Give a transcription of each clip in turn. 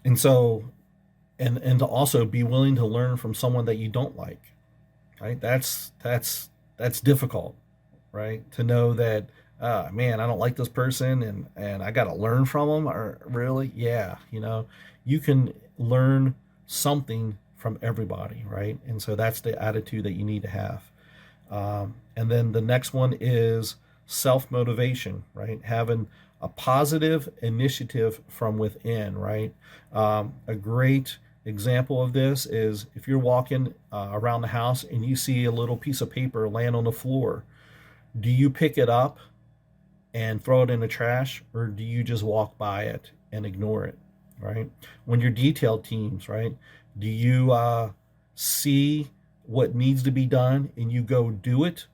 And so, and to also be willing to learn from someone that you don't like, right? That's difficult, right? To know that, man, I don't like this person, and I got to learn from them. Or really, yeah, you can learn something from everybody, right? And so that's the attitude that you need to have. And then the next one is self motivation, right? Having a positive initiative from within, right? A great example of this is if you're walking around the house and you see a little piece of paper laying on the floor, do you pick it up and throw it in the trash, or do you just walk by it and ignore it, right? When you're detail teams, right? Do you see what needs to be done and you go do it,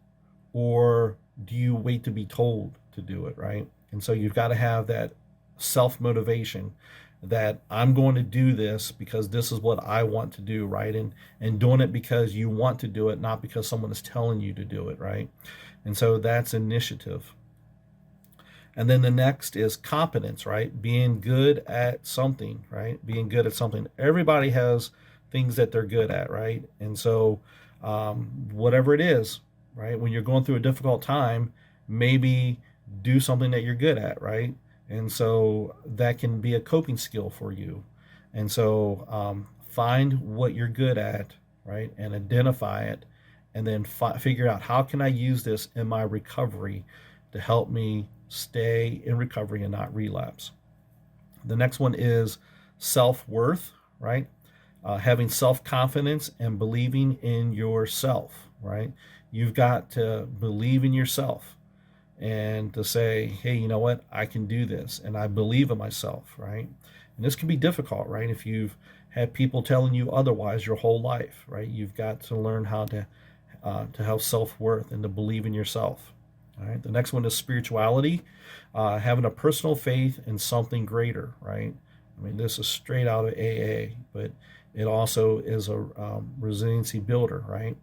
or do you wait to be told to do it, right? And so you've got to have that self motivation that I'm going to do this because this is what I want to do, right? And doing it because you want to do it, not because someone is telling you to do it, right? And so that's initiative. And then the next is competence, right? Being good at something, right? Being good at something. Everybody has things that they're good at, right? And so, whatever it is, right? When you're going through a difficult time, maybe do something that you're good at, right? And so that can be a coping skill for you. And so, find what you're good at, right? And identify it, and then figure out how can I use this in my recovery to help me stay in recovery and not relapse. The next one is self worth, right? Having self confidence and believing in yourself, right? You've got to believe in yourself and to say, hey, you know what? I can do this and I believe in myself, right? And this can be difficult, right? If you've had people telling you otherwise your whole life, right? You've got to learn how to have self worth and to believe in yourself. All right. The next one is spirituality, having a personal faith in something greater, right? I mean, this is straight out of AA, but it also is a resiliency builder, right?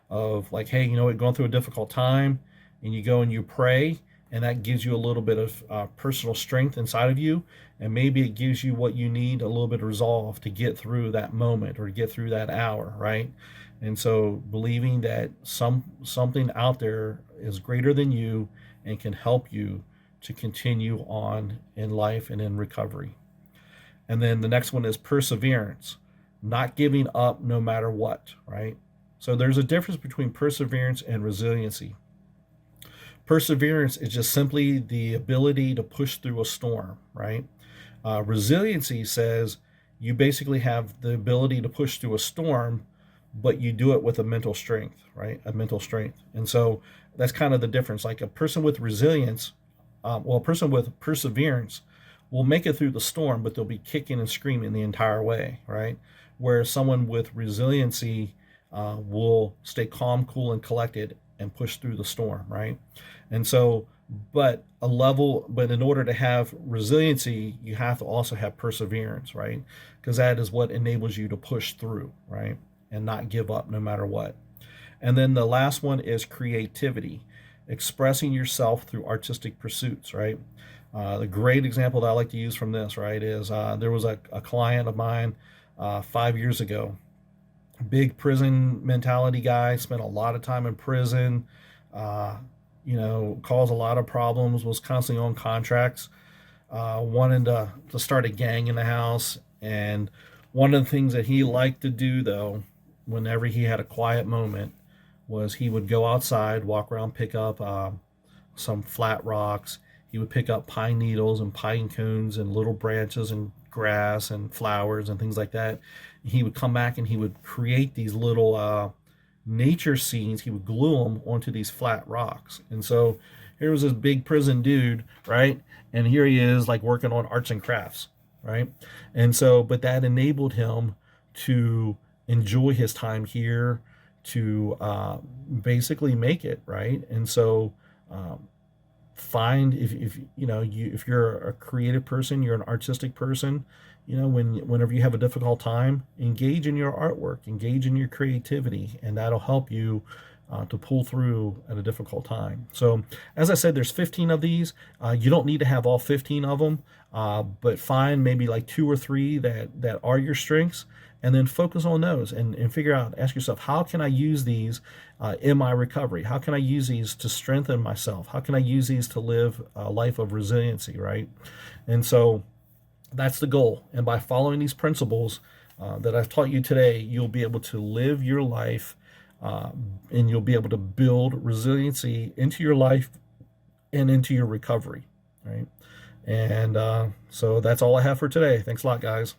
Of like, hey, you know what, going through a difficult time, and you go and you pray, and that gives you a little bit of personal strength inside of you, and maybe it gives you what you need, a little bit of resolve to get through that moment or to get through that hour, right? And so believing that something out there is greater than you and can help you to continue on in life and in recovery. And then the next one is perseverance, not giving up no matter what, right? So there's a difference between perseverance and resiliency. Perseverance is just simply the ability to push through a storm, right? Resiliency says you basically have the ability to push through a storm, but you do it with a mental strength, right? A mental strength. And so that's kind of the difference. Like a person with resilience, a person with perseverance will make it through the storm, but they'll be kicking and screaming the entire way, right? Whereas someone with resiliency will stay calm, cool, and collected and push through the storm, right? And so, but in order to have resiliency, you have to also have perseverance, right? Because that is what enables you to push through, right? And not give up no matter what. And then the last one is creativity, expressing yourself through artistic pursuits, right? The great example that I like to use from this, right, is there was a client of mine 5 years ago, big prison mentality guy, spent a lot of time in prison, uh, caused a lot of problems, was constantly on contracts, wanted to start a gang in the house. And one of the things that he liked to do, though, whenever he had a quiet moment, was he would go outside, walk around, pick up some flat rocks. He would pick up pine needles and pine cones and little branches and grass and flowers and things like that. And he would come back and he would create these little nature scenes. He would glue them onto these flat rocks. And so here was this big prison dude, right? And here he is, like working on arts and crafts, right? And so, but that enabled him to enjoy his time here, to basically make it, right? And so, um, find if if you're a creative person, you're an artistic person, whenever you have a difficult time, engage in your artwork, engage in your creativity, and that'll help you to pull through at a difficult time. So, as I said, there's 15 of these. You don't need to have all 15 of them, but find maybe like two or three that are your strengths, and then focus on those and figure out, ask yourself, how can I use these in my recovery? How can I use these to strengthen myself? How can I use these to live a life of resiliency, right? And so that's the goal. And by following these principles that I've taught you today, you'll be able to live your life uh, and you'll be able to build resiliency into your life and into your recovery, right? And so that's all I have for today. Thanks a lot, guys.